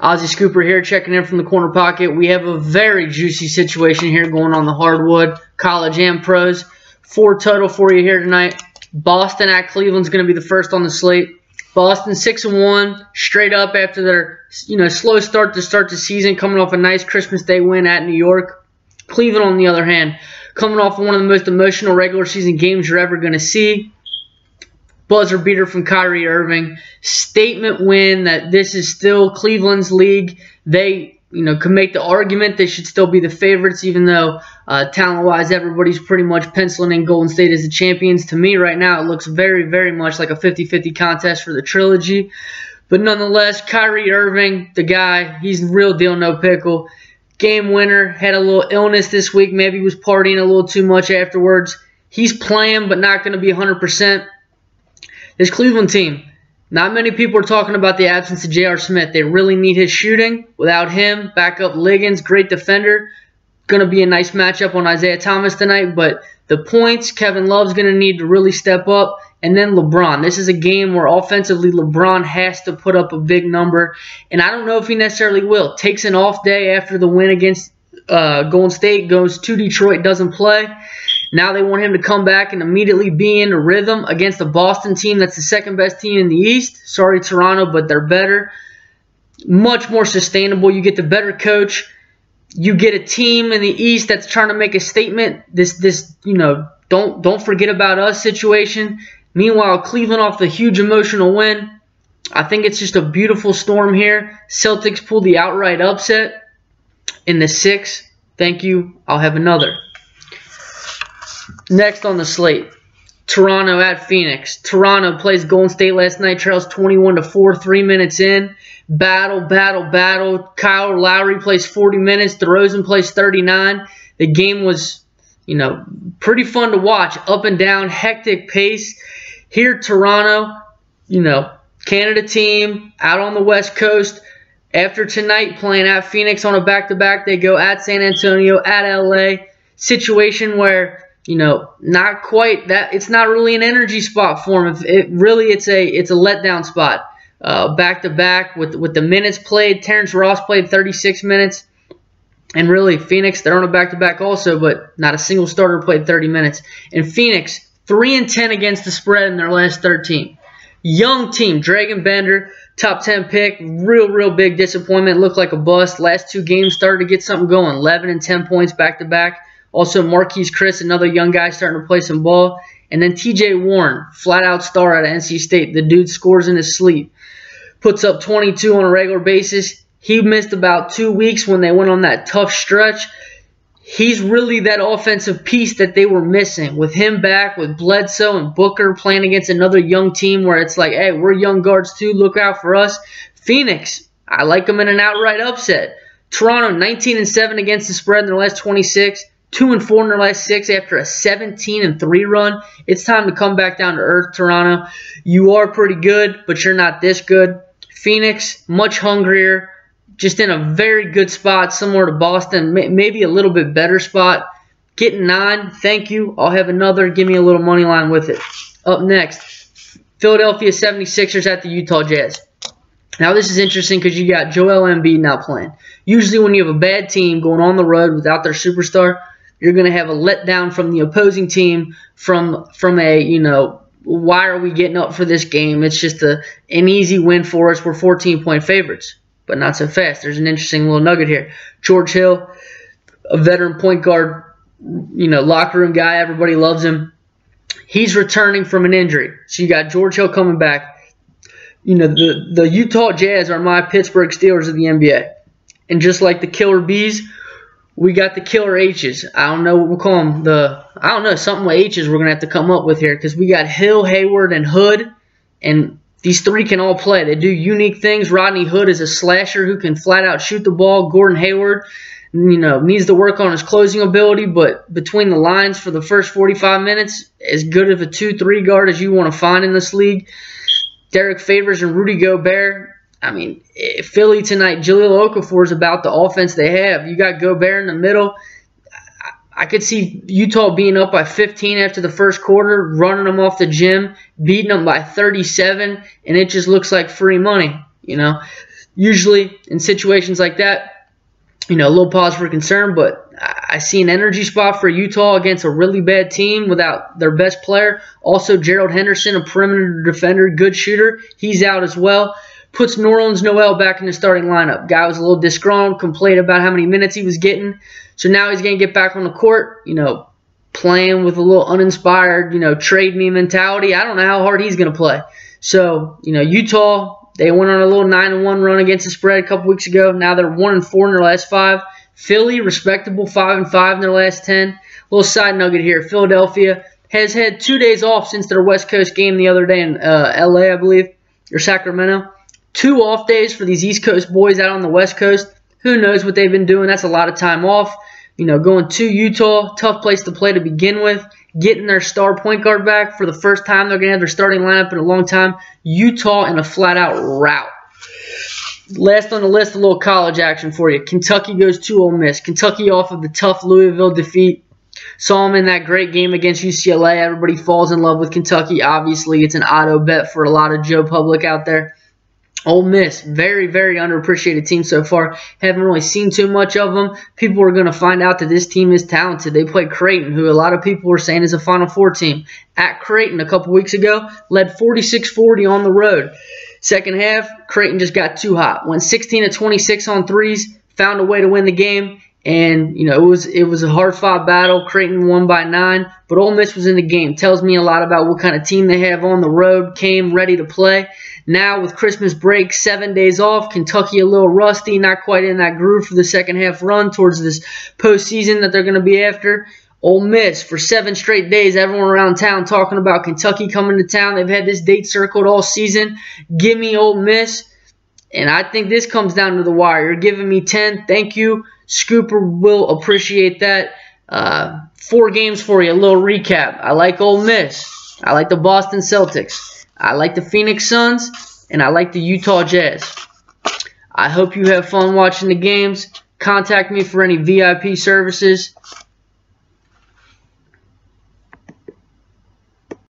Ozzy Scooper here, checking in from the corner pocket. We have a very juicy situation here going on the hardwood, college and pros. 4 total for you here tonight. Boston at Cleveland's going to be the first on the slate. Boston 6-1, straight up after their slow start to start the season, coming off a nice Christmas Day win at New York. Cleveland, on the other hand, coming off one of the most emotional regular season games you're ever going to see. Buzzer beater from Kyrie Irving. Statement win that this is still Cleveland's league. They, can make the argument they should still be the favorites, even though talent-wise everybody's pretty much penciling in Golden State as the champions. To me right now, it looks very, very much like a 50-50 contest for the trilogy. But nonetheless, Kyrie Irving, the guy, he's the real deal, no pickle. Game winner, had a little illness this week. Maybe he was partying a little too much afterwards. He's playing, but not going to be 100%. This Cleveland team, not many people are talking about the absence of J.R. Smith. They really need his shooting. Without him, backup Liggins, great defender. Going to be a nice matchup on Isaiah Thomas tonight. But the points, Kevin Love's going to need to really step up. And then LeBron. This is a game where offensively LeBron has to put up a big number. And I don't know if he necessarily will. Takes an off day after the win against Golden State. Goes to Detroit, doesn't play. Now they want him to come back and immediately be in the rhythm against the Boston team that's the second best team in the East. Sorry, Toronto, but they're better. Much more sustainable. You get the better coach. You get a team in the East that's trying to make a statement. This don't forget about us situation. Meanwhile, Cleveland off the huge emotional win. I think it's just a beautiful storm here. Celtics pull the outright upset in the 6. Thank you. I'll have another. Next on the slate, Toronto at Phoenix. Toronto plays Golden State last night. Trails 21-4, 3 minutes in. Battle. Kyle Lowry plays 40 minutes. DeRozan plays 39. The game was, pretty fun to watch. Up and down, hectic pace. Here, Toronto, Canada team out on the West Coast. After tonight playing at Phoenix on a back-to-back, they go at San Antonio, at LA. Situation where not quite that. It's not really an energy spot for him. It's a letdown spot. Back to back with the minutes played. Terrence Ross played 36 minutes, and really Phoenix, they're on a back to back also, but not a single starter played 30 minutes. And Phoenix 3-10 against the spread in their last 13. Young team, Dragan Bender, top 10 pick, real big disappointment. Looked like a bust. Last 2 games started to get something going. 11 and 10 points back to back. Also, Marquise Chris, another young guy starting to play some ball. And then T.J. Warren, flat-out star out of NC State. The dude scores in his sleep. Puts up 22 on a regular basis. He missed about 2 weeks when they went on that tough stretch. He's really that offensive piece that they were missing. With him back, with Bledsoe and Booker playing against another young team where it's like, hey, we're young guards too. Look out for us. Phoenix, I like them in an outright upset. Toronto, 19-7 against the spread in their last 26. 2-4 in their last 6 after a 17-3 run. It's time to come back down to earth, Toronto. You are pretty good, but you're not this good. Phoenix, much hungrier, just in a very good spot, similar to Boston, maybe a little bit better spot. Getting 9, thank you. I'll have another. Give me a little money line with it. Up next, Philadelphia 76ers at the Utah Jazz. Now, this is interesting because you got Joel Embiid now playing. Usually when you have a bad team going on the road without their superstar, you're going to have a letdown from the opposing team from a, why are we getting up for this game? It's just an easy win for us. We're 14-point favorites, but not so fast. There's an interesting little nugget here. George Hill, a veteran point guard, locker room guy. Everybody loves him. He's returning from an injury. So you got George Hill coming back. The Utah Jazz are my Pittsburgh Steelers of the NBA. And just like the Killer Bees, we got the Killer H's. I don't know what we'll call them. Something with H's we're going to have to come up with here because we got Hill, Hayward, and Hood. And these 3 can all play. They do unique things. Rodney Hood is a slasher who can flat out shoot the ball. Gordon Hayward, needs to work on his closing ability. But between the lines for the first 45 minutes, as good of a 2-3 guard as you want to find in this league. Derek Favors and Rudy Gobert. I mean, Philly tonight, Jahlil Okafor is about the offense they have. You got Gobert in the middle. I could see Utah being up by 15 after the first quarter, running them off the gym, beating them by 37, and it just looks like free money. Usually in situations like that, a little pause for concern, but I see an energy spot for Utah against a really bad team without their best player. Also, Gerald Henderson, a perimeter defender, good shooter. He's out as well. Puts Nerlens Noel back in the starting lineup. Guy was a little disgruntled, complained about how many minutes he was getting. So now he's going to get back on the court, playing with a little uninspired, trade me mentality. I don't know how hard he's going to play. So, Utah, they went on a little 9-1 run against the spread a couple weeks ago. Now they're 1-4 in their last 5. Philly, respectable, 5-5 in their last 10. Little side nugget here. Philadelphia has had 2 days off since their West Coast game the other day in L.A., I believe, or Sacramento. 2 off days for these East Coast boys out on the West Coast. Who knows what they've been doing? That's a lot of time off. Going to Utah, tough place to play to begin with. Getting their star point guard back for the first time. They're going to have their starting lineup in a long time. Utah in a flat-out rout. Last on the list, a little college action for you. Kentucky goes to Ole Miss. Kentucky off of the tough Louisville defeat. Saw them in that great game against UCLA. Everybody falls in love with Kentucky. Obviously, it's an auto bet for a lot of Joe public out there. Ole Miss, very, very underappreciated team so far. Haven't really seen too much of them. People are going to find out that this team is talented. They play Creighton, who a lot of people were saying is a Final Four team. At Creighton a couple weeks ago, led 46-40 on the road. Second half, Creighton just got too hot. Went 16 of 26 on threes, found a way to win the game. And, it was a hard-fought battle. Creighton won by 9, but Ole Miss was in the game. Tells me a lot about what kind of team they have on the road, came ready to play. Now, with Christmas break, 7 days off, Kentucky a little rusty, not quite in that groove for the second half run towards this postseason that they're going to be after. Ole Miss, for 7 straight days, everyone around town talking about Kentucky coming to town. They've had this date circled all season. Give me Ole Miss. And I think this comes down to the wire. You're giving me 10. Thank you. Scooper will appreciate that. 4 games for you. A little recap. I like Ole Miss. I like the Boston Celtics. I like the Phoenix Suns. And I like the Utah Jazz. I hope you have fun watching the games. Contact me for any VIP services.